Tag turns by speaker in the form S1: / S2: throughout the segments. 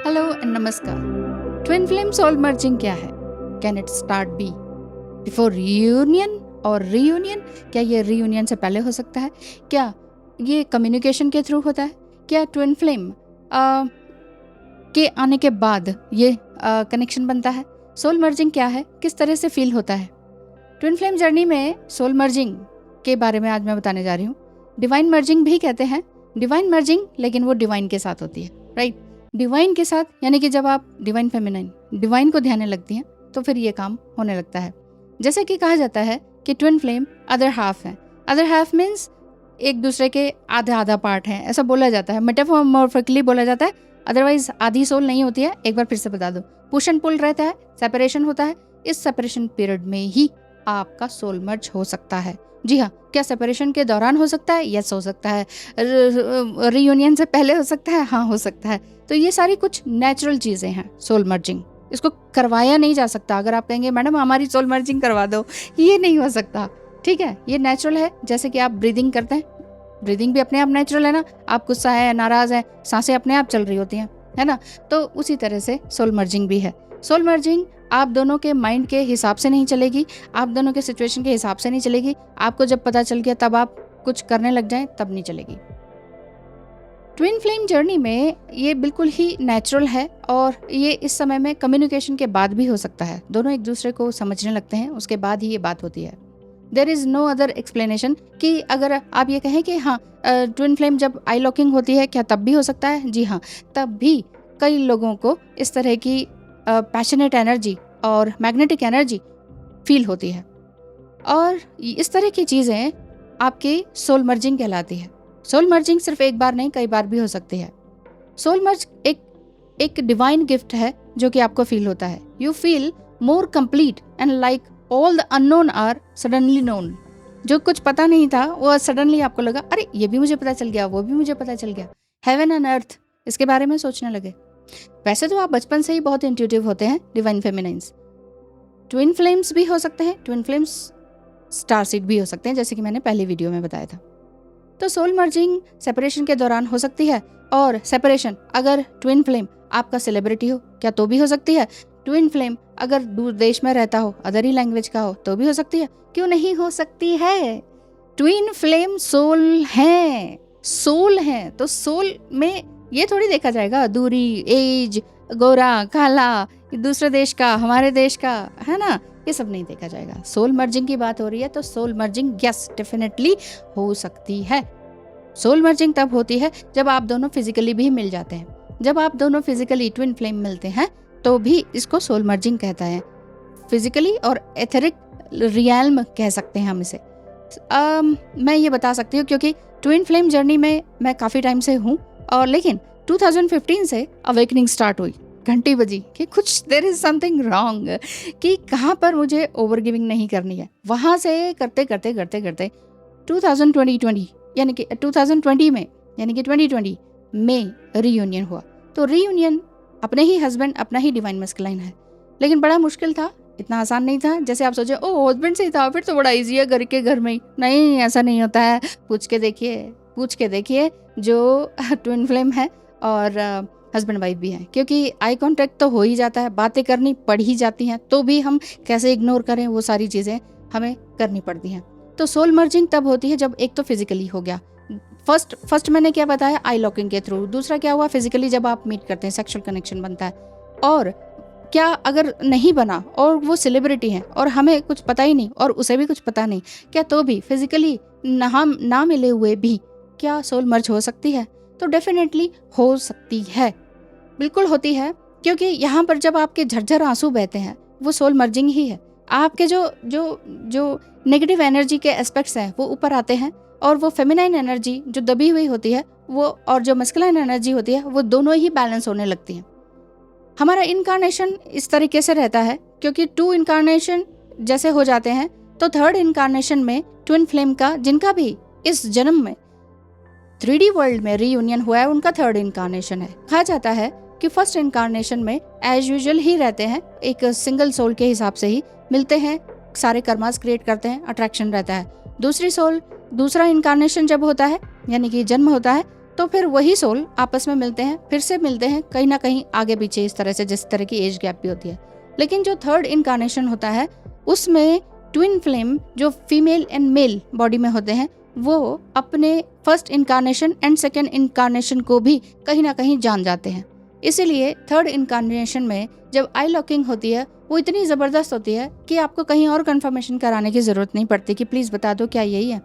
S1: Hello and नमस्कार। Twin flame soul merging क्या है? Can it start be before reunion और रीयूनियन? क्या ये रीयूनियन से पहले हो सकता है? क्या ये कम्युनिकेशन के थ्रू होता है? क्या ट्विन फ्लेम के आने के बाद ये कनेक्शन बनता है? सोल मर्जिंग क्या है? किस तरह से फील होता है? ट्विन फ्लेम जर्नी में सोल मर्जिंग के बारे में आज मैं बताने जा रही हूँ। डिवाइन मर्जिंग भी कहते हैं, डिवाइन मर्जिंग, लेकिन वो डिवाइन के साथ होती है, राइट? डिवाइन के साथ यानी कि जब आप डिवाइन फेमिनाइन डिवाइन को ध्यान लगती हैं तो फिर ये काम होने लगता है। जैसे कि कहा जाता है कि ट्विन फ्लेम अदर हाफ है। अदर हाफ मीन्स एक दूसरे के आधा आधा पार्ट है, ऐसा बोला जाता है, मेटाफोरिकली बोला जाता है। अदरवाइज आधी सोल नहीं होती है। एक बार फिर से बता दो, पुश एंड पुल रहता है, सेपरेशन होता है। इस सेपरेशन पीरियड में ही आपका सोल मर्ज हो सकता है। जी हाँ, क्या सेपरेशन के दौरान हो सकता है? यस, हो सकता है। रीयूनियन से पहले हो सकता है? हाँ, हो सकता है। तो ये सारी कुछ नेचुरल चीज़ें हैं सोल मर्जिंग। इसको करवाया नहीं जा सकता। अगर आप कहेंगे मैडम हमारी सोल मर्जिंग करवा दो, ये नहीं हो सकता। ठीक है, ये नेचुरल है। जैसे कि आप ब्रीदिंग करते हैं, ब्रीदिंग भी अपने आप नेचुरल है ना। आप गुस्सा है, नाराज है, सांसें अपने आप चल रही होती हैं, है ना। तो उसी तरह से सोल मर्जिंग भी है। सोल मर्जिंग आप दोनों के माइंड के हिसाब से नहीं चलेगी, आप दोनों के सिचुएशन के हिसाब से नहीं चलेगी। आपको जब पता चल गया तब आप कुछ करने लग जाएं, तब नहीं चलेगी। ट्विन फ्लेम जर्नी में ये बिल्कुल ही नेचुरल है और ये इस समय में कम्युनिकेशन के बाद भी हो सकता है। दोनों एक दूसरे को समझने लगते हैं, उसके बाद ही ये बात होती है। There is no other explanation कि अगर आप ये कहें कि हाँ ट्विन फ्लेम जब आई लॉकिंग होती है क्या तब भी हो सकता है? जी हाँ, तब भी कई लोगों को इस तरह की पैशनेट एनर्जी और मैग्नेटिक एनर्जी फील होती है और इस तरह की चीज़ें आपकी सोल मर्जिंग कहलाती है। सोल मर्जिंग सिर्फ एक बार नहीं, कई बार भी हो सकती है। सोल मर्ज एक डिवाइन गिफ्ट है जो कि आपको फील होता है। You feel more complete and like all the unknown are suddenly known. जो कुछ पता नहीं था वो सडनली आपको लगा, अरे ये भी मुझे पता चल गया, वो भी मुझे पता चल गया। हेवन एंड अर्थ, इसके बारे में सोचने लगे। वैसे तो आप बचपन से ही बहुत इंट्यूटिव होते हैं, डिवाइन फेमिनाइंस। ट्विन फ्लेम्स भी हो सकते हैं, ट्विन फ्लेम्स स्टार सीड भी हो सकते हैं, जैसे कि मैंने पहले वीडियो में बताया था। तो सोल मर्जिंग सेपरेशन के दौरान हो सकती है, और सेपरेशन अगर ट्विन फ्लेम आपका सेलिब्रिटी हो क्या तो भी हो सकती है। ट्विन फ्लेम अगर दूर देश में रहता हो, अदर ही लैंग्वेज का हो तो भी हो सकती है। क्यों नहीं हो सकती है? ट्विन फ्लेम सोल हैं, सोल हैं। तो सोल में ये थोड़ी देखा जाएगा दूरी, एज, गोरा काला, दूसरे देश का, हमारे देश का, है ना। ये सब नहीं देखा जाएगा। सोल मर्जिंग की बात हो रही है तो सोल मर्जिंग यस डेफिनेटली हो सकती है। सोल मर्जिंग तब होती है जब आप दोनों फिजिकली भी मिल जाते हैं। जब आप दोनों फिजिकली ट्विन फ्लेम मिलते हैं तो भी इसको सोल मर्जिंग कहता है। फिजिकली और एथरिक रियल्म कह सकते हैं हम इसे। मैं ये बता सकती हूँ क्योंकि ट्विन फ्लेम जर्नी में मैं काफ़ी टाइम से हूँ, और लेकिन 2015 से अवेकनिंग स्टार्ट हुई, घंटी बजी कि कुछ देयर इज समथिंग रॉन्ग, कि कहाँ पर मुझे ओवर गिविंग नहीं करनी है। वहाँ से करते करते करते करते 2020 यानी कि 2020 में यानी कि 2020 में रीयूनियन हुआ। तो रीयूनियन अपने ही हस्बैंड, अपना ही डिवाइन मस्कुलाइन है, लेकिन बड़ा मुश्किल था, इतना आसान नहीं था। जैसे आप सोचे ओ हस्बैंड से ही था फिर तो बड़ा ईजी है, घर के घर में ही। नहीं, ऐसा नहीं होता है। पूछ के देखिए जो ट्विन फ्लेम है और हस्बैंड वाइफ भी हैं, क्योंकि आई कांटेक्ट तो हो ही जाता है, बातें करनी पड़ ही जाती हैं, तो भी हम कैसे इग्नोर करें, वो सारी चीज़ें हमें करनी पड़ती हैं। तो सोल मर्जिंग तब होती है जब एक तो फिजिकली हो गया, फर्स्ट मैंने क्या बताया, आई लॉकिंग के थ्रू। दूसरा क्या हुआ, फिजिकली जब आप मीट करते हैं, सेक्सुअल कनेक्शन बनता है। और क्या अगर नहीं बना और वो सेलिब्रिटी है और हमें कुछ पता ही नहीं और उसे भी कुछ पता नहीं, क्या तो भी फिजिकली ना मिले हुए भी क्या सोल मर्ज हो सकती है? तो डेफिनेटली हो सकती है, बिल्कुल होती है। क्योंकि यहाँ पर जब आपके झरझर आंसू बहते हैं वो सोल मर्जिंग ही है। आपके जो नेगेटिव एनर्जी के एस्पेक्ट्स हैं वो ऊपर आते हैं, और वो फेमिनाइन एनर्जी जो दबी हुई होती है वो, और जो मस्कुलाइन एनर्जी होती है वो दोनों ही बैलेंस होने लगती हैं। हमारा इनकारनेशन इस तरीके से रहता है क्योंकि 2 इनकारनेशन जैसे हो जाते हैं, तो 3rd इनकारनेशन में ट्विन फ्लेम का, जिनका भी इस जन्म में 3D वर्ल्ड में रीयूनियन हुआ है, उनका 3rd इनकारनेशन है। कहा जाता है कि फर्स्ट इनकारनेशन में एज यूजुअल ही रहते हैं, एक सिंगल सोल के हिसाब से ही मिलते हैं, सारे कर्मास क्रिएट करते हैं, अट्रैक्शन रहता है। दूसरा इनकारनेशन जब होता है यानी कि जन्म होता है, तो फिर वही सोल आपस में मिलते हैं, फिर से मिलते हैं कहीं ना कहीं आगे पीछे, इस तरह से जिस तरह की एज गैप भी होती है। लेकिन जो थर्ड इनकारनेशन होता है उसमें ट्विन फ्लेम जो फीमेल एंड मेल बॉडी में होते हैं वो अपने first incarnation and second incarnation को भी कहीं ना कहीं जान जाते हैं। इसीलिए थर्ड इनकारनेशन में जब आई लॉकिंग होती है वो इतनी ज़बरदस्त होती है कि आपको कहीं और कंफर्मेशन कराने की ज़रूरत नहीं पड़ती कि प्लीज़ बता दो क्या यही है।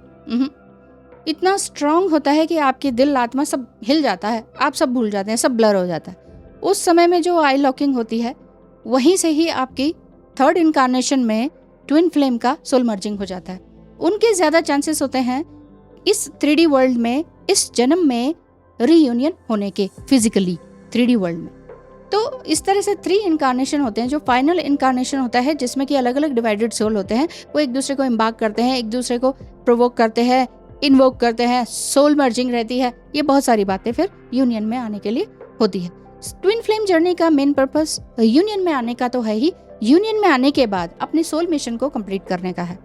S1: इतना स्ट्रांग होता है कि आपकी दिल आत्मा सब हिल जाता है, आप सब भूल जाते हैं, सब ब्लर हो जाता है। उस समय में जो आई लॉकिंग होती है वहीं से ही आपकी थर्ड इनकारनेशन में ट्विन फ्लेम का सोल मर्जिंग हो जाता है। उनके ज़्यादा चांसेस होते हैं इस 3D वर्ल्ड में, इस जन्म में रीयूनियन होने के, फिजिकली 3D वर्ल्ड में। तो इस तरह से 3 इनकारनेशन होते हैं। जो फाइनल इनकारनेशन होता है जिसमें कि अलग अलग डिवाइडेड सोल होते हैं, वो एक दूसरे को इम्बार्क करते हैं, एक दूसरे को प्रोवोक करते हैं, इन्वोक करते हैं, सोल मर्जिंग रहती है, ये बहुत सारी बातें फिर यूनियन में आने के लिए होती है। ट्विन फ्लेम जर्नी का मेन पर्पस यूनियन में आने का तो है ही, यूनियन में आने के बाद अपने सोल मिशन को कंप्लीट करने का है।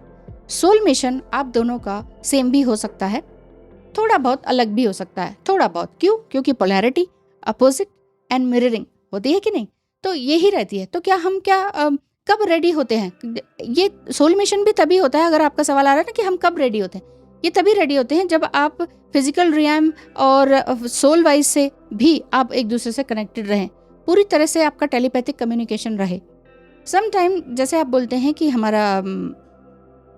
S1: सोल मिशन आप दोनों का सेम भी हो सकता है, थोड़ा बहुत अलग भी हो सकता है, थोड़ा बहुत। क्यों? क्योंकि पोलैरिटी, अपोजिट एंड मिररिंग होती है कि नहीं, तो यही रहती है। तो क्या हम कब रेडी होते हैं? ये सोल मिशन भी तभी होता है, अगर आपका सवाल आ रहा है ना कि हम कब रेडी होते हैं, ये तभी रेडी होते हैं जब आप फिजिकल रियम और सोल वाइज से भी आप एक दूसरे से कनेक्टेड रहें, पूरी तरह से आपका टेलीपैथिक कम्युनिकेशन रहे। सम टाइम जैसे आप बोलते हैं कि हमारा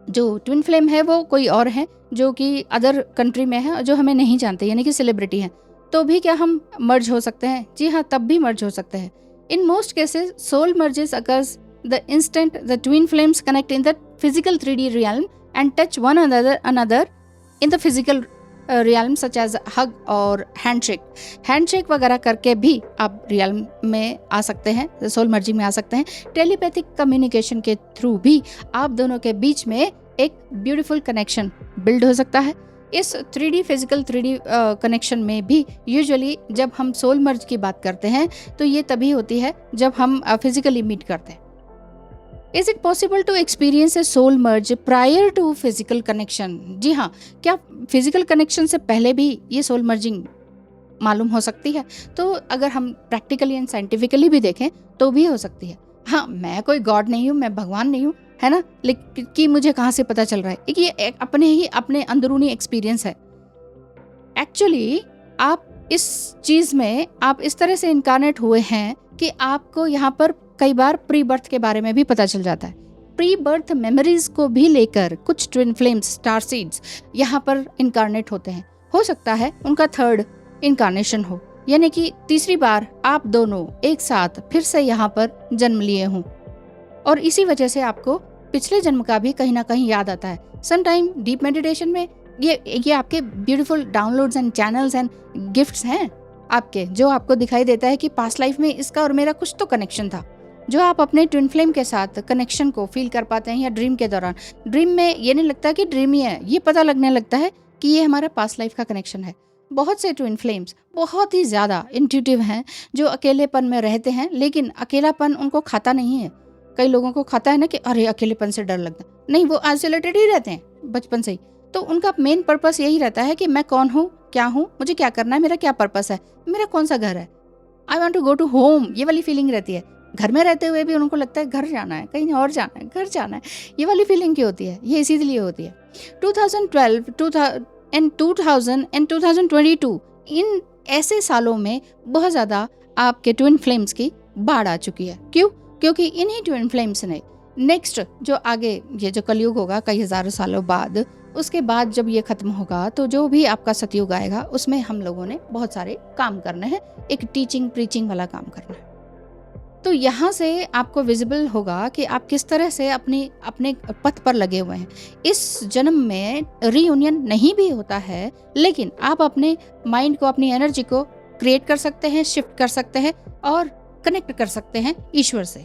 S1: जो ट्विन फ्लेम है वो कोई और है जो कि अदर कंट्री में है, जो हमें नहीं जानते, यानी कि सेलिब्रिटी है, तो भी क्या हम मर्ज हो सकते हैं? जी हाँ, तब भी मर्ज हो सकते हैं। In most cases soul merges occurs the instant the twin flames connect in the physical 3D realm and touch one another in the physical realm such as hug और हैंडशेक वगैरह करके भी आप रियल्म में आ सकते हैं, सोल मर्जिंग में आ सकते हैं। टेलीपैथिक कम्युनिकेशन के थ्रू भी आप दोनों के बीच में एक ब्यूटीफुल कनेक्शन बिल्ड हो सकता है। इस 3D फिजिकल 3D कनेक्शन में भी यूजुअली जब हम सोल मर्ज की बात करते हैं तो ये तभी होती है जब हम फिजिकली मीट करते हैं। Is it possible to experience a soul merge prior to physical connection? जी हाँ, क्या फिजिकल कनेक्शन से पहले भी ये सोल मर्जिंग मालूम हो सकती है? तो अगर हम प्रैक्टिकली एंड साइंटिफिकली भी देखें तो भी हो सकती है। हाँ, मैं कोई गॉड नहीं हूँ, मैं भगवान नहीं हूँ, है ना, लेकिन कि मुझे कहाँ से पता चल रहा है? ये अपने अंदरूनी एक्सपीरियंस है। एक्चुअली आप इस चीज़ में आप इस तरह से इनकारनेट हुए हैं कि आपको यहाँ पर कई बार प्री बर्थ के बारे में भी पता चल जाता है। प्री बर्थ मेमोरीज को भी लेकर कुछ ट्विन फ्लेम्स, स्टार सीड्स यहाँ पर इनकारनेट होते हैं। हो सकता है उनका थर्ड इनकारनेशन हो, यानी कि तीसरी बार आप दोनों एक साथ फिर से यहाँ पर जन्म लिए हों, और इसी वजह से आपको पिछले जन्म का भी कहीं ना कहीं याद आता है। सम टाइम डीप मेडिटेशन में ये आपके beautiful downloads and channels and gifts हैं आपके, जो आपको दिखाई देता है कि पास्ट लाइफ में इसका और मेरा कुछ तो कनेक्शन था, जो आप अपने ट्विन फ्लेम के साथ कनेक्शन को फील कर पाते हैं। या ड्रीम के दौरान, ड्रीम में ये नहीं लगता कि ड्रीम ही है, ये पता लगने लगता है कि ये हमारा पास्ट लाइफ का कनेक्शन है। बहुत से ट्विन फ्लेम्स बहुत ही ज़्यादा इंट्यूटिव हैं, जो अकेलेपन में रहते हैं, लेकिन अकेलापन उनको खाता नहीं है। कई लोगों को खाता है ना कि अरे अकेलेपन से डर लगता, नहीं, वो आइसोलेटेड ही रहते हैं बचपन से ही। तो उनका मेन पर्पस यही रहता है कि मैं कौन हूँ, क्या हूँ, मुझे क्या करना है, मेरा क्या पर्पस है, मेरा कौन सा घर है, I want to go to home, ये वाली फीलिंग रहती है। घर में रहते हुए भी उनको लगता है घर जाना है, कहीं और जाना है, घर जाना है, ये वाली फीलिंग क्यों होती है? ये इसीलिए होती है। 2012, 2000 एंड 2022 इन ऐसे सालों में बहुत ज़्यादा आपके ट्विन फ्लेम्स की बाढ़ आ चुकी है। क्यों? क्योंकि इन्हीं ट्विन फ्लेम्स ने नेक्स्ट जो आगे ये जो कलयुग होगा कई हज़ारों सालों बाद, उसके बाद जब ये खत्म होगा तो जो भी आपका सतयुग आएगा उसमें हम लोगों ने बहुत सारे काम करने हैं, एक टीचिंग प्रीचिंग वाला काम करना है। तो यहाँ से आपको विजिबल होगा कि आप किस तरह से अपने पथ पर लगे हुए हैं। इस जन्म में रीयूनियन नहीं भी होता है, लेकिन आप अपने माइंड को, अपनी एनर्जी को क्रिएट कर सकते हैं, शिफ्ट कर सकते हैं और कनेक्ट कर सकते हैं ईश्वर से।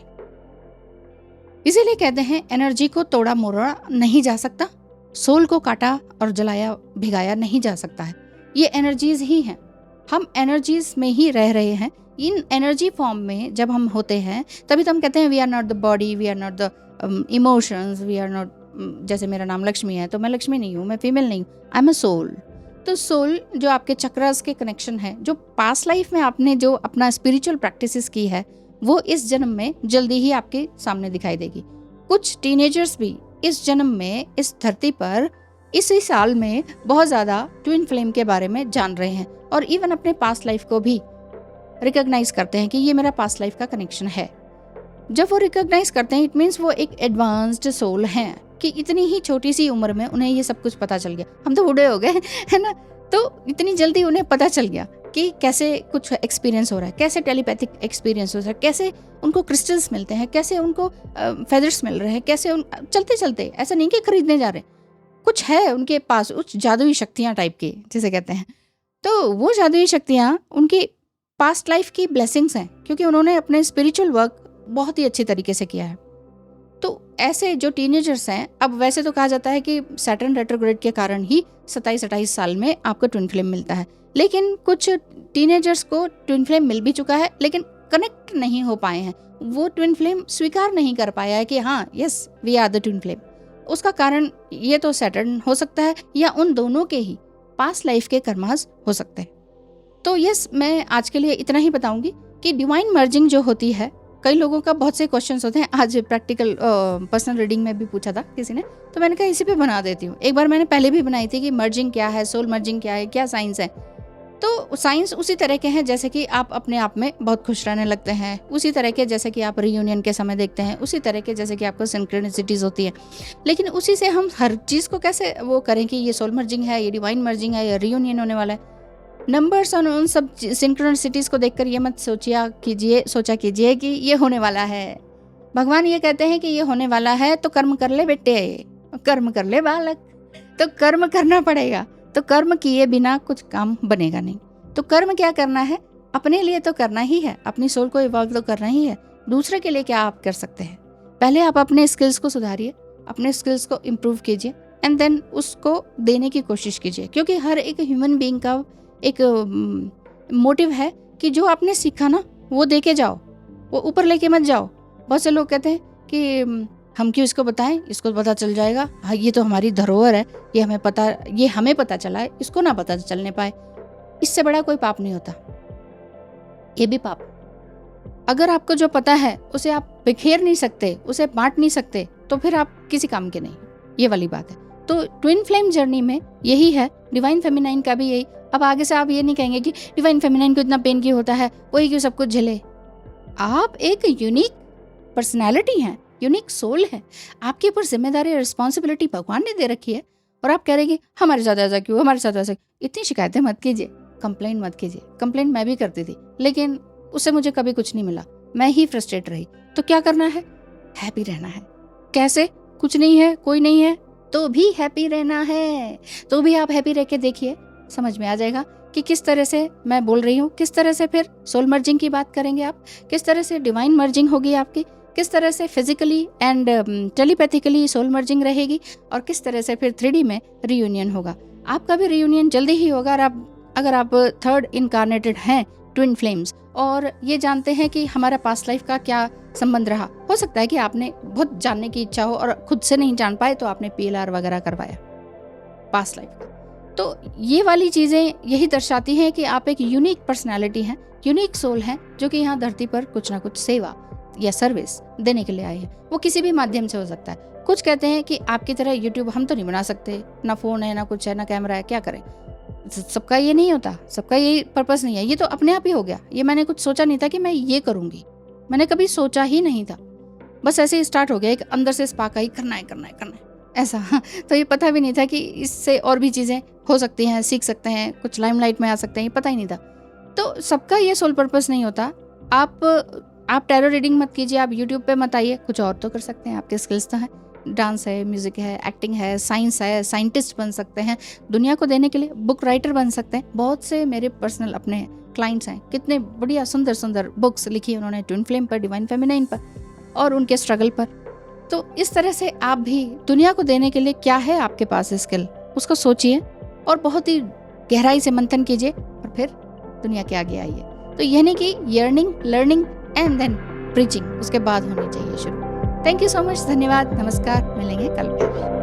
S1: इसीलिए कहते हैं एनर्जी को तोड़ा मोड़ा नहीं जा सकता, सोल को काटा और जलाया भिगाया नहीं जा सकता है। ये एनर्जीज ही हैं, हम एनर्जीज में ही रह रहे हैं। इन एनर्जी फॉर्म में जब हम होते हैं तभी तो हम कहते हैं we are not the body, we are not the emotions, we are not, जैसे मेरा नाम लक्ष्मी है तो मैं लक्ष्मी नहीं हूँ, मैं फीमेल नहीं हूँ, आई एम अ सोल। तो सोल जो आपके चक्रास के कनेक्शन है, जो पास्ट लाइफ में आपने जो अपना स्पिरिचुअल प्रैक्टिसेस की है, वो इस जन्म में जल्दी ही आपके सामने दिखाई देगी। कुछ टीनेजर्स भी इस जन्म में इस धरती पर इसी साल में बहुत ज़्यादा ट्विन फ्लेम के बारे में जान रहे हैं और इवन अपने पास्ट लाइफ को भी रिकॉग्नाइज करते हैं कि ये मेरा पास्ट लाइफ का कनेक्शन है। जब वो रिकॉग्नाइज करते हैं, इट मीन्स वो एक एडवांस्ड सोल हैं कि इतनी ही छोटी सी उम्र में उन्हें ये सब कुछ पता चल गया। हम तो बूढ़े हो गए है ना, तो इतनी जल्दी उन्हें पता चल गया कि कैसे कुछ एक्सपीरियंस हो रहा है, कैसे टेलीपैथिक एक्सपीरियंस हो रहा है, कैसे उनको क्रिस्टल्स मिलते हैं, कैसे उनको फेदर्स मिल रहे हैं, कैसे चलते चलते, ऐसा नहीं कि खरीदने जा रहे हैं, कुछ है उनके पास, कुछ जादुई शक्तियाँ टाइप की जिसे कहते हैं। तो वो जादुई शक्तियाँ उनकी पास्ट लाइफ की ब्लेसिंग्स हैं, क्योंकि उन्होंने अपने स्पिरिचुअल वर्क बहुत ही अच्छी तरीके से किया है। तो ऐसे जो टीनेजर्स हैं, अब वैसे तो कहा जाता है कि सैटर्न रेट्रोग्रेड के कारण ही 27-28 साल में आपको ट्विन फ्लेम मिलता है, लेकिन कुछ टीनेजर्स को ट्विन फ्लेम मिल भी चुका है लेकिन कनेक्ट नहीं हो पाए हैं। वो ट्विन फ्लेम स्वीकार नहीं कर पाया है कि हाँ yes we are the twin flame. उसका कारण ये तो सैटर्न हो सकता है या उन दोनों के ही पास्ट लाइफ के कर्मास हो सकते हैं। तो यस, मैं आज के लिए इतना ही बताऊंगी कि डिवाइन मर्जिंग जो होती है, कई लोगों का बहुत से क्वेश्चंस होते हैं। आज प्रैक्टिकल पर्सनल रीडिंग में भी पूछा था किसी ने, तो मैंने कहा इसी पे बना देती हूँ। एक बार मैंने पहले भी बनाई थी कि मर्जिंग क्या है, सोल मर्जिंग क्या है, क्या साइंस है। तो साइंस उसी तरह के हैं जैसे कि आप अपने आप में बहुत खुश रहने लगते हैं, उसी तरह के जैसे कि आप रियूनियन के समय देखते हैं, उसी तरह के जैसे कि आपको सिंक्रोनिसिटीज होती है। लेकिन उसी से हम हर चीज़ को कैसे वो करें कि ये सोल मर्जिंग है, ये डिवाइन मर्जिंग है, या रियूनियन होने वाला है। नंबर्स और उन सब सिंक्रोनिसिटीज को देखकर ये मत सोचा कीजिए कि ये होने वाला है। भगवान ये कहते हैं कि ये होने वाला है, तो कर्म कर ले बेटे, कर्म कर ले बालक। तो कर्म करना पड़ेगा, तो कर्म किए बिना कुछ काम बनेगा नहीं। तो कर्म क्या करना है, अपने लिए तो करना ही है, अपनी सोल को इवॉल्व तो करना ही है। दूसरे के लिए क्या आप कर सकते हैं, पहले आप अपने स्किल्स को सुधारिए, अपने स्किल्स को इम्प्रूव कीजिए, एंड देन उसको देने की कोशिश कीजिए। क्योंकि हर एक ह्यूमन बीइंग का एक मोटिव है कि जो आपने सीखा ना वो दे के जाओ, वो ऊपर लेके मत जाओ। बहुत से लोग कहते हैं कि हम क्यों इसको बताएं, इसको पता चल जाएगा, हाँ ये तो हमारी धरोहर है, ये हमें पता चला है, इसको ना पता चलने पाए। इससे बड़ा कोई पाप नहीं होता, ये भी पाप। अगर आपको जो पता है उसे आप बिखेर नहीं सकते, उसे बांट नहीं सकते, तो फिर आप किसी काम के नहीं, ये वाली बात है। तो ट्विन फ्लेम जर्नी में यही है, डिवाइन फेमिनाइन का भी यही। अब आगे से आप ये नहीं कहेंगे कि डिवाइन फेमिनाइन को इतना पेन क्यों होता है, वही क्यों सब कुछ झेले। आप एक यूनिक पर्सनैलिटी हैं, यूनिक सोल है, आपके ऊपर जिम्मेदारी, रिस्पॉन्सिबिलिटी भगवान ने दे रखी है, और आप कह रहे हैं कि हमारे साथ ऐसा क्यों, हमारे साथ ऐसा। इतनी शिकायतें मत कीजिए, कंप्लेन मत कीजिए। कंप्लेन मैं भी करती थी, लेकिन उससे मुझे कभी कुछ नहीं मिला, मैं ही फ्रस्ट्रेट रही। तो क्या करना है, हैप्पी रहना है। कैसे, कुछ नहीं है, कोई नहीं है, तो भी हैप्पी रहना है। तो भी आप हैप्पी रह के देखिए, समझ में आ जाएगा कि किस तरह से मैं बोल रही हूँ, किस तरह से फिर सोल मर्जिंग की बात करेंगे आप, किस तरह से डिवाइन मर्जिंग होगी आपकी, किस तरह से physically and telepathically soul merging रहेगी, और किस तरह से फिर 3D में रियूनियन होगा। आपका भी रियूनियन जल्दी ही होगा। अगर आप थर्ड इनकारनेटेड हैं ट्विन फ्लेम्स, और ये जानते हैं कि हमारा पास्ट लाइफ का क्या संबंध रहा, हो सकता है कि आपने बहुत जानने की इच्छा हो और खुद से नहीं जान पाए, तो आपने PLR वगैरह करवाया पास्ट लाइफ का। तो ये वाली चीज़ें यही दर्शाती हैं कि आप एक यूनिक पर्सनालिटी हैं, यूनिक सोल हैं, जो कि यहाँ धरती पर कुछ ना कुछ सेवा या सर्विस देने के लिए आए हैं। वो किसी भी माध्यम से हो सकता है। कुछ कहते हैं कि आपकी तरह यूट्यूब हम तो नहीं बना सकते, ना फ़ोन है, ना कुछ है, ना कैमरा है, क्या करें। सबका ये नहीं होता, सबका यही पर्पस नहीं है। ये तो अपने आप ही हो गया, ये मैंने कुछ सोचा नहीं था कि मैं ये करूँगी, मैंने कभी सोचा ही नहीं था, बस ऐसे ही स्टार्ट हो गया। एक अंदर से स्पार्क आई, करना है ऐसा। तो ये पता भी नहीं था कि इससे और भी चीज़ें हो सकती हैं, सीख सकते हैं, कुछ लाइमलाइट में आ सकते हैं, ये पता ही नहीं था। तो सबका ये सोल पर्पस नहीं होता। आप टैरो रीडिंग मत कीजिए, आप यूट्यूब पे मत आइए, कुछ और तो कर सकते हैं, आपके स्किल्स तो हैं, डांस है, म्यूज़िक है, एक्टिंग है, साइंस है, साइंटिस्ट बन सकते हैं, दुनिया को देने के लिए बुक राइटर बन सकते हैं। बहुत से मेरे पर्सनल अपने क्लाइंट्स हैं, कितने बढ़िया सुंदर सुंदर बुक्स लिखी उन्होंने ट्विन फ्लेम पर, डिवाइन फेमिनाइन पर और उनके स्ट्रगल पर। तो इस तरह से आप भी दुनिया को देने के लिए क्या है आपके पास स्किल, उसको सोचिए और बहुत ही गहराई से मंथन कीजिए, और फिर दुनिया के आगे आइए। तो यह नहीं कि yearning, learning and then preaching उसके बाद होनी चाहिए शुरू। थैंक यू सो मच, धन्यवाद, नमस्कार, मिलेंगे कल फिर।